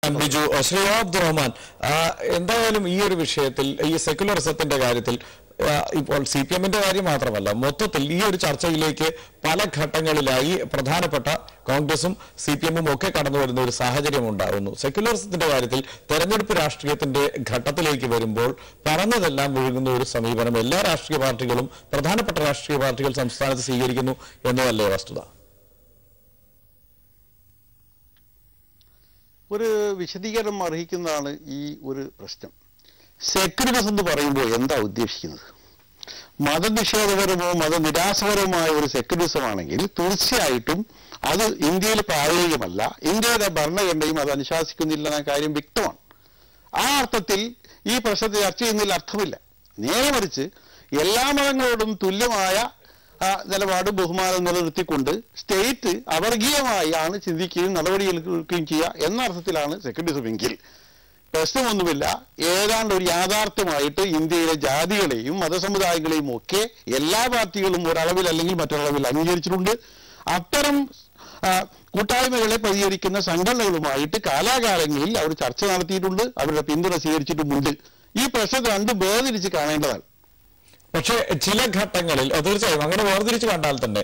ബിജു ശ്രീ അബ്ദുറഹ്മാൻ, എന്തായാലും ഈ ഒരു വിഷയത്തിൽ ഈ സെക്യുലറിസത്തിന്റെ കാര്യത്തിൽ ഇപ്പോൾ CPM-ന്റെ കാര്യം മാത്രമല്ല, മൊത്തത്തിൽ ഈ ഒരു ചർച്ചയിലേക്ക് പല ഘട്ടങ്ങളിലായി പ്രധാനപ്പെട്ട കോൺഗ്രസും CPM-ഉം ഒക്കെ കടന്നു വരുന്ന ഒരു സാഹചര്യം ഉണ്ടാകുന്നു. സെക്യുലറിസത്തിന്റെ കാര്യത്തിൽ തെരഞ്ഞെടുപ്പ് രാഷ്ട്രീയത്തിന്റെ ഘട്ടത്തിലേക്ക് വരുമ്പോൾ പറഞ്ഞതെല്ലാം ഒഴുകുന്ന ഒരു സമീപനം എല്ലാ രാഷ്ട്രീയ പാർട്ടികളും പ്രധാനപ്പെട്ട രാഷ്ട്രീയ പാർട്ടികൾ സംസ്ഥാനത്ത് സ്വീകരിക്കുന്നു എന്നതല്ലേ വസ്തുത? ഒരു വിശദീകരണം അർഹിക്കുന്നതാണ് ഈ ഒരു പ്രശ്നം. സെക്യുലറിസം എന്ന് പറയുമ്പോൾ എന്താ ഉദ്ദേശിക്കുന്നത്? മതനിഷേധപരമോ മതനിരാസപരമായ ഒരു സെക്യുലറിസം ആണെങ്കിൽ തീർച്ചയായിട്ടും അത് ഇന്ത്യയിൽ പ്രായോഗികമല്ല. ഇന്ത്യയുടെ ഭരണഘടനയും അത് അനുശാസിക്കുന്നില്ല എന്ന കാര്യം വ്യക്തമാണ്. ആ അർത്ഥത്തിൽ ഈ പ്രശ്നത്തെ ചർച്ച ചെയ്യുന്നതിൽ അർത്ഥമില്ല. നേരെ മറിച്ച് എല്ലാ മതങ്ങളോടും തുല്യമായ നിലപാട് ബഹുമാനം നിലനിർത്തിക്കൊണ്ട് സ്റ്റേറ്റ് അവർഗീയമായി ആണ് ചിന്തിക്കുകയും നടപടിയെടുക്കുകയും ചെയ്യുക എന്ന അർത്ഥത്തിലാണ് സെക്യുലറിസം എങ്കിൽ പ്രശ്നമൊന്നുമില്ല. ഏതാണ്ട് ഒരു യാഥാർത്ഥ്യമായിട്ട് ഇന്ത്യയിലെ ജാതികളെയും മതസമുദായങ്ങളെയും ഒക്കെ എല്ലാ പാർട്ടികളും ഒരളവിൽ അല്ലെങ്കിൽ മറ്റൊരളവിൽ അംഗീകരിച്ചിട്ടുണ്ട്. അത്തരം കൂട്ടായ്മകളെ പ്രതികരിക്കുന്ന സംഘടനകളുമായിട്ട് കാലാകാലങ്ങളിൽ അവർ ചർച്ച നടത്തിയിട്ടുണ്ട്, അവരുടെ പിന്തുണ സ്വീകരിച്ചിട്ടുമുണ്ട്. ഈ പ്രശ്നത്തെ രണ്ടും വേർതിരിച്ച് കാണേണ്ടതാണ്. പക്ഷേ ചില ഘട്ടങ്ങളിൽ തീർച്ചയായും അങ്ങനെ വേർതിരിച്ച് കണ്ടാൽ തന്നെ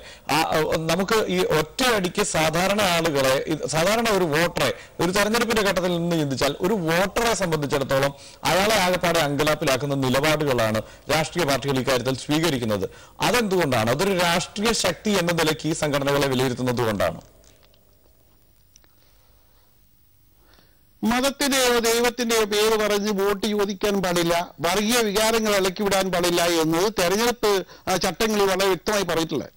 നമുക്ക് ഈ ഒറ്റയടിക്ക് സാധാരണ ആളുകളെ, സാധാരണ ഒരു വോട്ടറെ ഒരു തെരഞ്ഞെടുപ്പിന്റെ ഘട്ടത്തിൽ നിന്ന് ചിന്തിച്ചാൽ ഒരു വോട്ടറെ സംബന്ധിച്ചിടത്തോളം അയാളെ ആകെപ്പാടെ അങ്കലാപ്പിലാക്കുന്ന നിലപാടുകളാണ് രാഷ്ട്രീയ പാർട്ടികൾ ഇക്കാര്യത്തിൽ സ്വീകരിക്കുന്നത്. അതെന്തുകൊണ്ടാണ്? അതൊരു രാഷ്ട്രീയ ശക്തി എന്ന നിലയ്ക്ക് ഈ സംഘടനകളെ വിലയിരുത്തുന്നത് കൊണ്ടാണ്. മതത്തിന്റെയോ ദൈവത്തിന്റെയോ പേര് പറഞ്ഞ് വോട്ട് ചോദിക്കാൻ പാടില്ല, വർഗീയ വികാരങ്ങൾ ഇളക്കിവിടാൻ പാടില്ല എന്നത് തെരഞ്ഞെടുപ്പ് ചട്ടങ്ങളിൽ വളരെ വ്യക്തമായി പറഞ്ഞിട്ടുള്ളത്.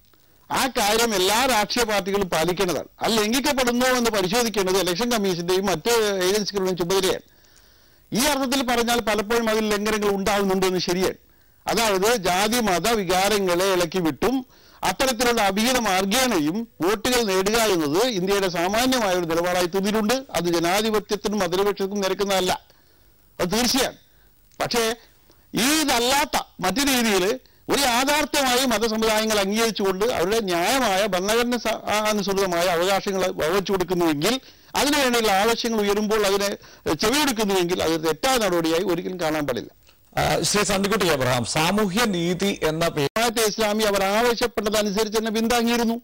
ആ കാര്യം എല്ലാ രാഷ്ട്രീയ പാർട്ടികളും പാലിക്കേണ്ടതാണ്. അത് ലംഘിക്കപ്പെടുന്നോ എന്ന് പരിശോധിക്കേണ്ടത് ഇലക്ഷൻ കമ്മീഷന്റെയും മറ്റ് ഏജൻസികളുടെയും ചുമതലയാണ്. ഈ അർത്ഥത്തിൽ പറഞ്ഞാൽ പലപ്പോഴും അതിൽ ലംഘനങ്ങൾ ഉണ്ടാകുന്നുണ്ടെന്ന് ശരിയാണ്. അതായത് ജാതി മത വികാരങ്ങളെ ഇളക്കി വിട്ടും അത്തരത്തിലുള്ള അഭിഹിത മാർഗേണയും വോട്ടുകൾ നേടുക എന്നത് ഇന്ത്യയുടെ സാമാന്യമായ ഒരു നിലപാടായി തീർന്നിട്ടുണ്ട്. അത് ജനാധിപത്യത്തിനും മതനിരപേക്ഷത്തിനും നിരക്കുന്നതല്ല, അത് തീർച്ചയാണ്. പക്ഷേ ഇതല്ലാത്ത മറ്റു രീതിയിൽ ഒരു യാഥാർത്ഥ്യമായി മതസമുദായങ്ങൾ അംഗീകരിച്ചുകൊണ്ട് അവരുടെ ന്യായമായ ഭരണഘടന അനുസൃതമായ അവകാശങ്ങൾ വകവെച്ചു കൊടുക്കുന്നുവെങ്കിൽ, അതിനുവേണ്ടിയുള്ള ആവശ്യങ്ങൾ ഉയരുമ്പോൾ അതിനെ ചെവിയെടുക്കുന്നുവെങ്കിൽ അത് തെറ്റായ നടപടിയായി ഒരിക്കലും കാണാൻ പാടില്ല. ശ്രീ സന്ദിക്കുട്ടി അബ്രഹാം, സാമൂഹ്യ നീതി എന്ന ജമാഅത്തെ ഇസ്ലാമി അവർ ആവശ്യപ്പെട്ടതനുസരിച്ച് തന്നെ പിന്താങ്ങിയിരുന്നു.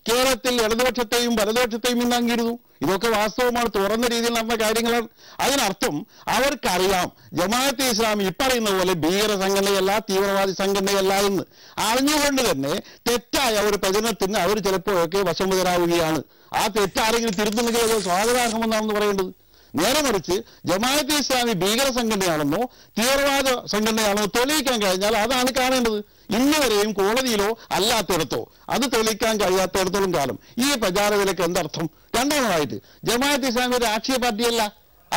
കേരളത്തിൽ ഇടതുപക്ഷത്തെയും വലതുപക്ഷത്തെയും പിന്താങ്ങിയിരുന്നു. ഇതൊക്കെ വാസ്തവമാണ്, തുറന്ന രീതിയിൽ നടന്ന കാര്യങ്ങളാണ്. അതിനർത്ഥം അവർക്കറിയാം ജമാഅത്തെ ഇസ്ലാമി ഇപ്പറയുന്ന പോലെ ഭീകര സംഘടനയല്ല, തീവ്രവാദി സംഘടനയല്ല എന്ന്. അറിഞ്ഞുകൊണ്ട് തന്നെ തെറ്റായ ഒരു പ്രചരണത്തിന് അവർ ചിലപ്പോഴൊക്കെ വശംവദരാവുകയാണ്. ആ തെറ്റാരെങ്കിലും തിരുത്തുന്നെങ്കിൽ അത് സ്വാഗതാർഹമെന്നാണെന്ന് പറയേണ്ടത്. നേരെ മറിച്ച് ജമാഅത്തെ ഇസ്ലാമി ഭീകര സംഘടനയാണെന്നോ തീവ്രവാദ സംഘടനയാണെന്നോ തെളിയിക്കാൻ കഴിഞ്ഞാൽ അതാണ് കാണേണ്ടത്. ഇന്നുവരെയും കോടതിയിലോ അല്ലാത്തിടത്തോ അത് തെളിയിക്കാൻ കഴിയാത്തിടത്തോളം കാലം ഈ പ്രചാരവിലക്ക് എന്തർത്ഥം? രണ്ടാമതായിട്ട് ജമാഅത്തെ ഇസ്ലാമി ഒരു രാഷ്ട്രീയ പാർട്ടിയല്ല,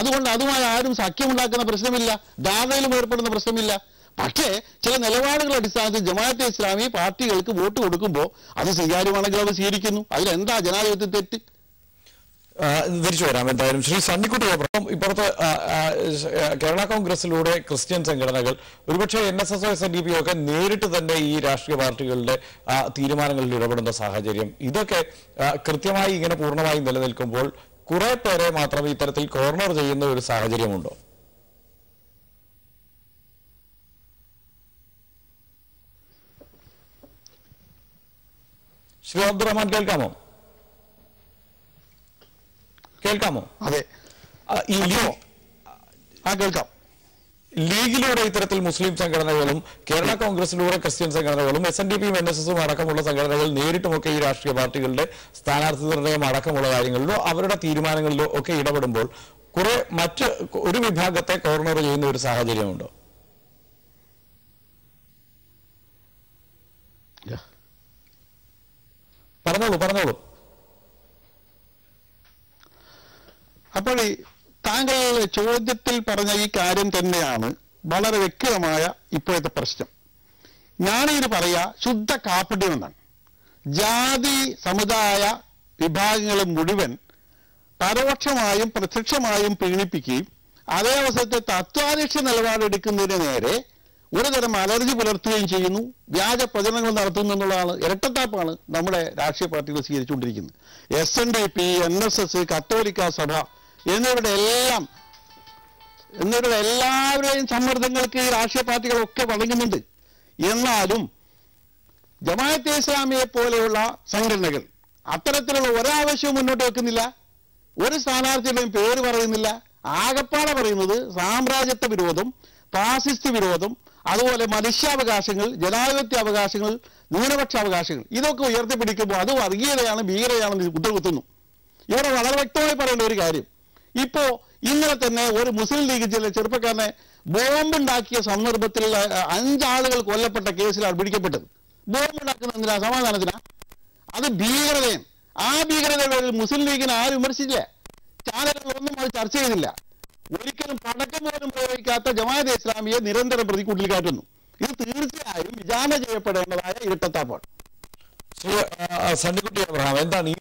അതുകൊണ്ട് അതുമായി ആരും സഖ്യമുണ്ടാക്കുന്ന പ്രശ്നമില്ല, ധാരണയിലും ഏർപ്പെടുന്ന പ്രശ്നമില്ല. പക്ഷേ ചില നിലപാടുകളുടെ അടിസ്ഥാനത്തിൽ ജമാഅത്തെ ഇസ്ലാമി പാർട്ടികൾക്ക് വോട്ട് കൊടുക്കുമ്പോൾ അത് സ്വീകാര്യമാണെങ്കിൽ അത് സ്വീകരിക്കുന്നു. അതിലെന്താ ജനാധിപത്യ തെറ്റ്? തിരിച്ചു വരാം. എന്തായാലും ശ്രീ സന്ദിക്കുട്ടി അബ്രഹാം, ഇപ്പുറത്ത് കേരള കോൺഗ്രസിലൂടെ ക്രിസ്ത്യൻ സംഘടനകൾ, ഒരുപക്ഷെ NSS SNDP ഒക്കെ നേരിട്ട് തന്നെ ഈ രാഷ്ട്രീയ പാർട്ടികളുടെ തീരുമാനങ്ങളിൽ ഇടപെടുന്ന സാഹചര്യം, ഇതൊക്കെ കൃത്യമായി ഇങ്ങനെ പൂർണ്ണമായി നിലനിൽക്കുമ്പോൾ കുറെ പേരെ മാത്രം ഇത്തരത്തിൽ കോർണർ ചെയ്യുന്ന ഒരു സാഹചര്യമുണ്ടോ? ശ്രീ അബ്ദുറഹ്മാൻ, കേൾക്കാമോ? അതെ, കേൾക്കാം. ലീഗിലൂടെ ഇത്തരത്തിൽ മുസ്ലിം സംഘടനകളും കേരള കോൺഗ്രസിലൂടെ ക്രിസ്ത്യൻ സംഘടനകളും SNDPയും NSSും അടക്കമുള്ള സംഘടനകൾ നേരിട്ടുമൊക്കെ ഈ രാഷ്ട്രീയ പാർട്ടികളുടെ സ്ഥാനാർത്ഥി നിർണയം അടക്കമുള്ള കാര്യങ്ങളിലോ അവരുടെ തീരുമാനങ്ങളിലോ ഒക്കെ ഇടപെടുമ്പോൾ കുറെ മറ്റ് ഒരു വിഭാഗത്തെ കോർണർ ചെയ്യുന്ന ഒരു സാഹചര്യമുണ്ടോ? പറഞ്ഞോളൂ. അപ്പോൾ താങ്കൾ ചോദ്യത്തിൽ പറഞ്ഞ ഈ കാര്യം തന്നെയാണ് വളരെ വ്യക്തമായ ഇപ്പോഴത്തെ പ്രശ്നം. ഞാനിത് പറയാ ശുദ്ധ കാപ്പട്യം എന്നാണ്. ജാതി സമുദായ വിഭാഗങ്ങളെ മുഴുവൻ പരോക്ഷമായും പ്രത്യക്ഷമായും പീഡിപ്പിക്കുകയും അതേ അവസരത്തെ തത്വാധിഷ്ഠ നിലപാടെടുക്കുന്നതിന് നേരെ ഒരുതരം അലർജി പുലർത്തുകയും ചെയ്യുന്നു, വ്യാജ പ്രചരണങ്ങൾ നടത്തുന്നു എന്നുള്ളതാണ്. ഇരട്ടത്താപ്പാണ് നമ്മുടെ രാഷ്ട്രീയ പാർട്ടികൾ സ്വീകരിച്ചുകൊണ്ടിരിക്കുന്നത്. SNDP, NSS, കത്തോലിക്ക സഭ എന്നിവരുടെ എല്ലാവരുടെയും സമ്മർദ്ദങ്ങൾക്ക് ഈ രാഷ്ട്രീയ പാർട്ടികളൊക്കെ വഴങ്ങുന്നുണ്ട്. എന്നാലും ജമാഅത്തെ ഇസ്ലാമിയെ പോലെയുള്ള സംഘടനകൾ അത്തരത്തിലുള്ള ഒരാവശ്യവും മുന്നോട്ട് വെക്കുന്നില്ല. ഒരു സ്ഥാനാർത്ഥിയുടെയും പേര് പറയുന്നില്ല. ആകപ്പാടെ പറയുന്നത് സാമ്രാജ്യത്വ വിരോധം, ഫാസിസ്റ്റ് വിരോധം, അതുപോലെ മനുഷ്യാവകാശങ്ങൾ, ജനാധിപത്യ അവകാശങ്ങൾ, ന്യൂനപക്ഷ അവകാശങ്ങൾ ഇതൊക്കെ ഉയർത്തിപ്പിടിക്കുമ്പോൾ അത് വർഗീയതയാണ്, ഭീകരതയാണെന്ന് കുത്തുകുത്തുന്നു. ഇവിടെ വളരെ വ്യക്തമായി പറയേണ്ട ഒരു കാര്യം, ഇപ്പോ ഇന്നലെ തന്നെ ഒരു മുസ്ലിം ലീഗ് ചെറുപ്പക്കാരനെ ബോംബുണ്ടാക്കിയ സന്ദർഭത്തിൽ 5 ആളുകൾ കൊല്ലപ്പെട്ട കേസിലാണ് പിടിക്കപ്പെട്ടത്. ബോംബുണ്ടാക്കുന്നതിനാ, സമാധാനത്തിനാ? അത് ഭീകരതയാണ്. ആ ഭീകരതയുടെ മുസ്ലിം ലീഗിനെ ആരും വിമർശിച്ചില്ല. ചാനലുകളൊന്നും അത് ചർച്ച ചെയ്തില്ല. ഒരിക്കലും പടക്കം പോലും പ്രയോഗിക്കാത്ത ജമാഅത്തെ ഇസ്ലാമിയെ നിരന്തരം പ്രതിക്കൂട്ടിൽ കാട്ടുന്നു. ഇത് തീർച്ചയായും വിചാരണ ചെയ്യപ്പെടേണ്ടതായ ഇരട്ടത്താപ്പാണ്. സണ്ണിക്കുട്ടി അബ്രഹാം, എന്താണ് ഈ